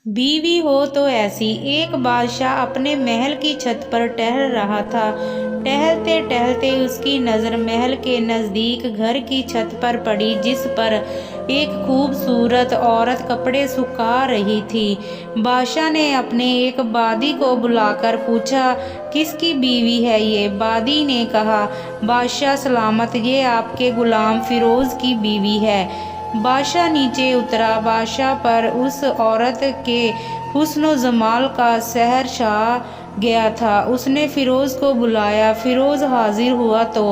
बीवी हो तो ऐसी। एक बादशाह अपने महल की छत पर टहल रहा था। टहलते टहलते उसकी नज़र महल के नज़दीक घर की छत पर पड़ी, जिस पर एक खूबसूरत औरत कपड़े सुखा रही थी। बादशाह ने अपने एक बादी को बुलाकर पूछा, किसकी बीवी है ये? बादी ने कहा, बादशाह सलामत, ये आपके गुलाम फिरोज़ की बीवी है। बादशाह नीचे उतरा। बादशाह पर उस औरत के हुस्न जमाल का सहर छा गया था। उसने फिरोज को बुलाया। फिरोज हाजिर हुआ तो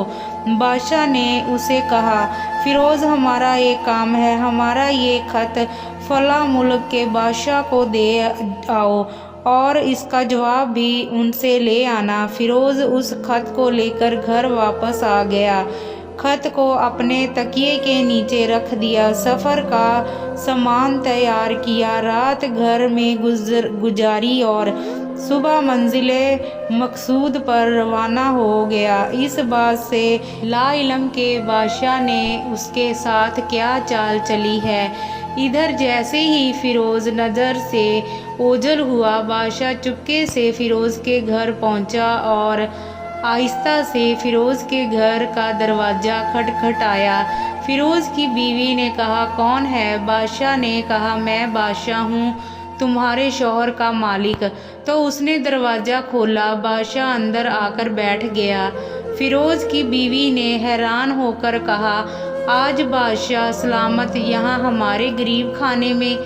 बादशाह ने उसे कहा, फिरोज, हमारा एक काम है। हमारा ये खत फला मुल्क के बादशाह को दे आओ और इसका जवाब भी उनसे ले आना। फिरोज उस खत को लेकर घर वापस आ गया। खत को अपने तकिए के नीचे रख दिया। सफ़र का सामान तैयार किया। रात घर में गुजारी और सुबह मंजिले मकसूद पर रवाना हो गया। इस बात से लाइलम के बादशाह ने उसके साथ क्या चाल चली है। इधर जैसे ही फिरोज नज़र से ओझल हुआ, बादशाह चुपके से फिरोज के घर पहुंचा और आहिस्ता से फिरोज के घर का दरवाज़ा खटखटाया। फिरोज की बीवी ने कहा, कौन है? बादशाह ने कहा, मैं बादशाह हूँ, तुम्हारे शौहर का मालिक। तो उसने दरवाज़ा खोला। बादशाह अंदर आकर बैठ गया। फिरोज की बीवी ने हैरान होकर कहा, आज बादशाह सलामत यहाँ हमारे गरीब खाने में?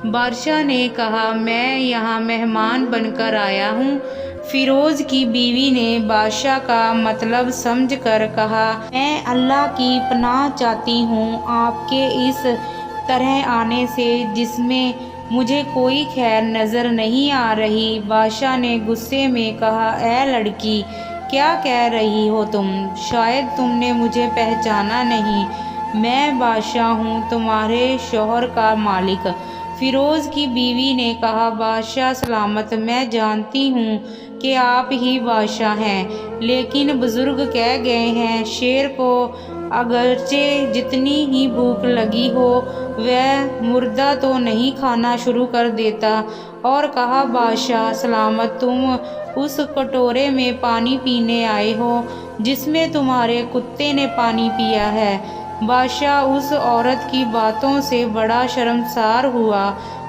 बादशाह ने कहा, मैं यहाँ मेहमान बनकर आया हूँ। फिरोज की बीवी ने बादशाह का मतलब समझकर कहा, मैं अल्लाह की पनाह चाहती हूँ आपके इस तरह आने से, जिसमें मुझे कोई खैर नज़र नहीं आ रही। बादशाह ने गुस्से में कहा, ऐ लड़की, क्या कह रही हो तुम? शायद तुमने मुझे पहचाना नहीं। मैं बादशाह हूँ, तुम्हारे शौहर का मालिक। फिरोज की बीवी ने कहा, बादशाह सलामत, मैं जानती हूँ कि आप ही बादशाह हैं, लेकिन बुजुर्ग कह गए हैं, शेर को अगरचे जितनी ही भूख लगी हो वह मुर्दा तो नहीं खाना शुरू कर देता। और कहा, बादशाह सलामत, तुम उस कटोरे में पानी पीने आए हो जिसमें तुम्हारे कुत्ते ने पानी पिया है। बादशाह उस औरत की बातों से बड़ा शर्मसार हुआ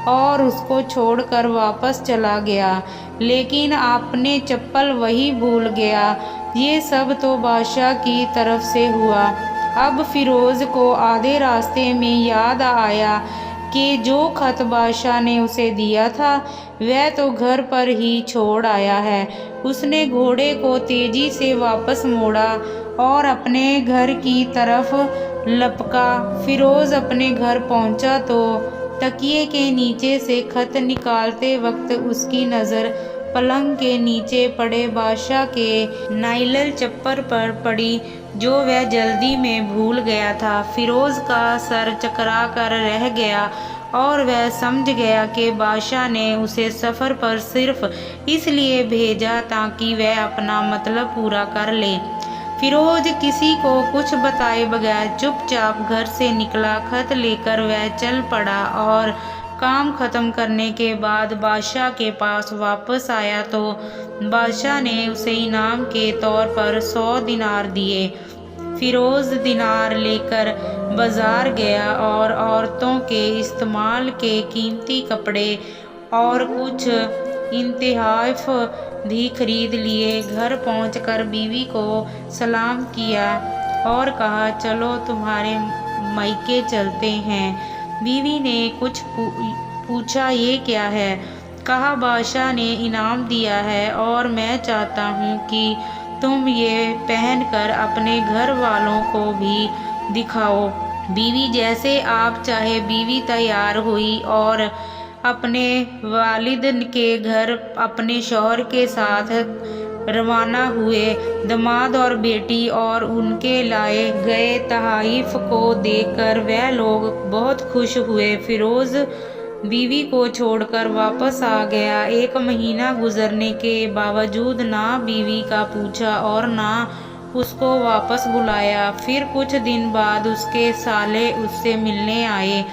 और उसको छोड़कर वापस चला गया, लेकिन आपने चप्पल वही भूल गया। ये सब तो बादशाह की तरफ से हुआ। अब फिरोज को आधे रास्ते में याद आया कि जो खत बादशाह ने उसे दिया था वह तो घर पर ही छोड़ आया है। उसने घोड़े को तेजी से वापस मोड़ा और अपने घर की तरफ लपका। फिरोज अपने घर पहुंचा तो तकिए के नीचे से खत निकालते वक्त उसकी नज़र पलंग के नीचे पड़े बादशाह के नाइलल चप्पर पर पड़ी, जो वह जल्दी में भूल गया था। फिरोज का सर चकरा कर रह गया और वह समझ गया कि बादशाह ने उसे सफ़र पर सिर्फ इसलिए भेजा ताकि वह अपना मतलब पूरा कर ले। फिरोज किसी को कुछ बताए बगैर चुपचाप घर से निकला। खत लेकर वह चल पड़ा और काम ख़त्म करने के बाद बादशाह के पास वापस आया तो बादशाह ने उसे इनाम के तौर पर 100 दिनार दिए। फिरोज दिनार लेकर बाजार गया और औरतों के इस्तेमाल के कीमती कपड़े और कुछ इंतहाफ भी खरीद लिए। घर पहुंचकर बीवी को सलाम किया और कहा, चलो तुम्हारे मायके चलते हैं। बीवी ने कुछ पूछा, ये क्या है? कहा, बादशाह ने इनाम दिया है और मैं चाहता हूँ कि तुम ये पहनकर अपने घर वालों को भी दिखाओ। बीवी, जैसे आप चाहे। बीवी तैयार हुई और अपने वालिद के घर अपने शौहर के साथ रवाना हुए। दामाद और बेटी और उनके लाए गए तहाइफ को देखकर वह लोग बहुत खुश हुए। फिरोज बीवी को छोड़कर वापस आ गया। 1 महीना गुजरने के बावजूद ना बीवी का पूछा और ना उसको वापस बुलाया। फिर कुछ दिन बाद उसके साले उससे मिलने आए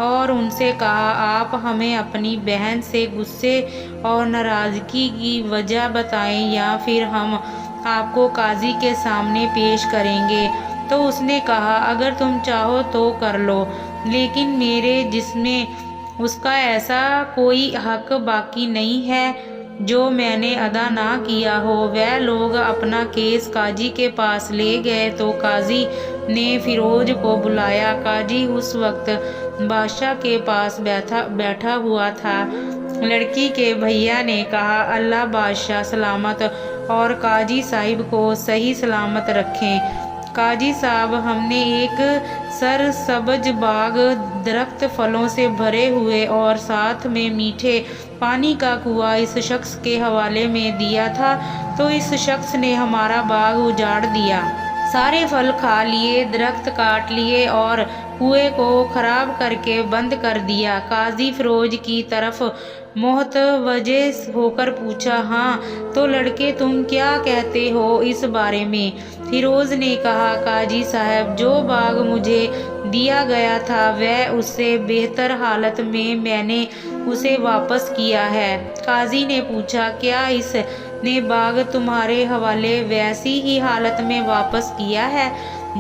اور ان سے کہا آپ ہمیں اپنی بہن سے غصے اور ناراضگی کی وجہ بتائیں یا پھر ہم آپ کو قاضی کے سامنے پیش کریں گے۔ تو اس نے کہا اگر تم چاہو تو کر لو، لیکن میرے جسم میں اس کا ایسا کوئی حق باقی نہیں ہے جو میں نے ادا نہ کیا ہو۔ وہ لوگ اپنا کیس قاضی کے پاس لے گئے تو قاضی نے فیروز کو بلایا۔ قاضی اس وقت بادشاہ کے پاس بیٹھا ہوا تھا۔ لڑکی کے بھیا نے کہا اللہ بادشاہ سلامت اور قاضی صاحب کو صحیح سلامت رکھیں۔ قاضی صاحب ہم نے ایک سرسبز باغ، درخت پھلوں سے بھرے ہوئے اور ساتھ میں میٹھے پانی کا کنواں اس شخص کے حوالے میں دیا تھا، تو اس شخص نے ہمارا باغ اجاڑ دیا، سارے پھل کھا لیے، درخت کاٹ لیے اور کنویں کو خراب کر کے بند کر دیا۔ قاضی فیروز کی طرف متوجہ ہو کر پوچھا ہاں تو لڑکے تم کیا کہتے ہو اس بارے میں؟ فیروز نے کہا قاضی صاحب جو باغ مجھے دیا گیا تھا وہ اس سے بہتر حالت میں نے اسے واپس کیا ہے۔ قاضی نے پوچھا کیا اس نے باغ تمہارے حوالے ویسی ہی حالت میں واپس کیا ہے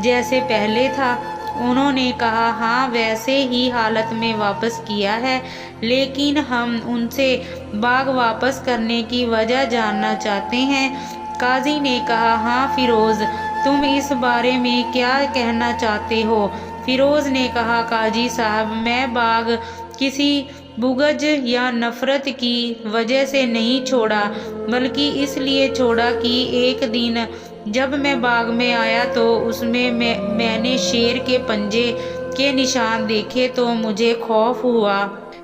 جیسے پہلے تھا؟ انہوں نے کہا ہاں ویسے ہی حالت میں واپس کیا ہے، لیکن ہم ان سے باغ واپس کرنے کی وجہ جاننا چاہتے ہیں۔ قاضی نے کہا ہاں فیروز تم اس بارے میں کیا کہنا چاہتے ہو؟ فیروز نے کہا قاضی صاحب میں باغ کسی بغض یا نفرت کی وجہ سے نہیں چھوڑا، بلکہ اس لیے چھوڑا کہ ایک دن جب میں باغ میں آیا تو اس میں میں نے شیر کے پنجے کے نشان دیکھے تو مجھے خوف ہوا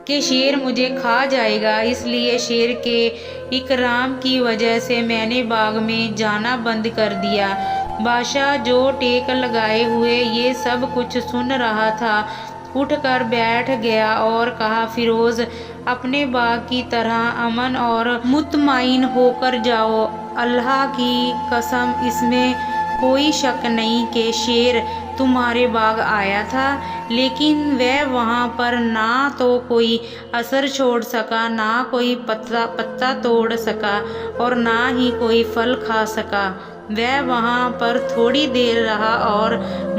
کہ شیر مجھے کھا جائے گا، اس لیے شیر کے اکرام کی وجہ سے میں نے باغ میں جانا بند کر دیا۔ بادشاہ جو ٹیک لگائے ہوئے یہ سب کچھ سن رہا تھا اٹھ کر بیٹھ گیا اور کہا فیروز اپنے باغ کی طرح امن اور مطمئن ہو کر جاؤ، اللہ کی قسم اس میں کوئی شک نہیں کہ شیر تمہارے باغ آیا تھا، لیکن وہ وہاں پر نہ تو کوئی اثر چھوڑ سکا، نہ کوئی پتا توڑ سکا اور نہ ہی کوئی پھل کھا سکا۔ وہ وہاں پر تھوڑی دیر رہا اور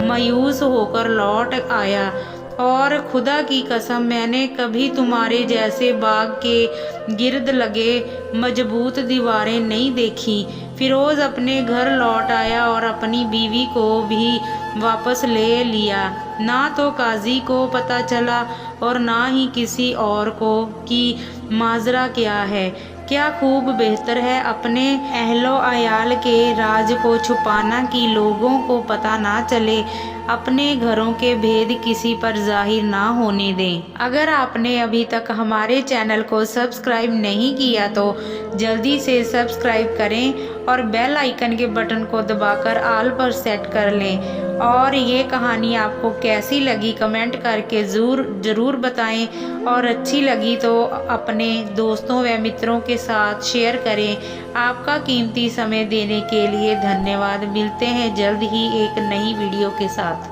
مایوس ہو کر لوٹ آیا، اور خدا کی قسم میں نے کبھی تمہارے جیسے باغ کے گرد لگے مضبوط دیواریں نہیں دیکھی۔ فیروز اپنے گھر لوٹ آیا اور اپنی بیوی کو بھی واپس لے لیا۔ نہ تو قاضی کو پتہ چلا اور نہ ہی کسی اور کو کہ ماجرا کیا ہے۔ کیا خوب بہتر ہے اپنے اہل و عیال کے راز کو چھپانا کہ لوگوں کو پتہ نہ چلے، اپنے گھروں کے بھید کسی پر ظاہر نہ ہونے دیں۔ اگر آپ نے ابھی تک ہمارے چینل کو سبسکرائب نہیں کیا تو جلدی سے سبسکرائب کریں اور بیل آئیکن کے بٹن کو دبا کر آل پر سیٹ کر لیں۔ اور یہ کہانی آپ کو کیسی لگی کمنٹ کر کے ضرور بتائیں، اور اچھی لگی تو اپنے دوستوں و متروں کے ساتھ شیئر کریں۔ آپ کا قیمتی سمے دینے کے لیے دھنیہ واد۔ ملتے ہیں جلد ہی ایک نئی ویڈیو کے ساتھ۔